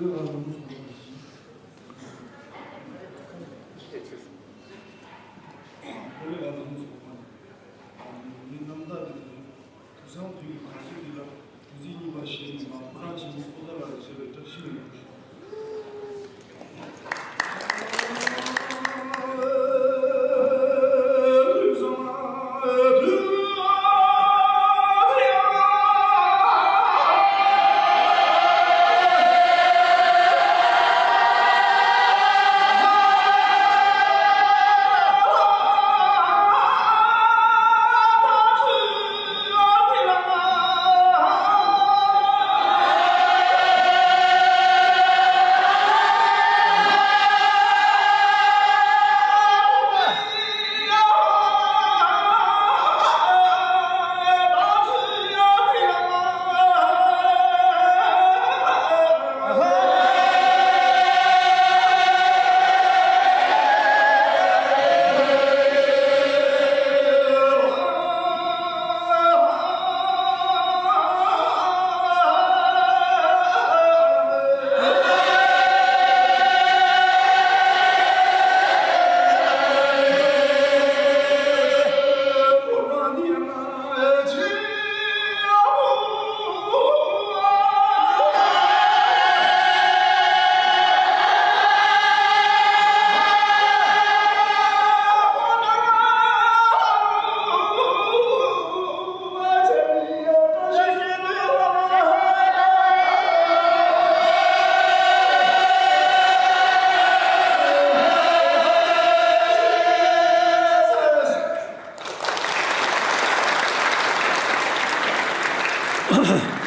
노래가 너무 좋아. 노래가 너무 좋아. 우리 남다들 두 사람 되게 가수들이라 유진이 바시는 막 프랑스 무엇보다가 저를 적심해 주시고. 아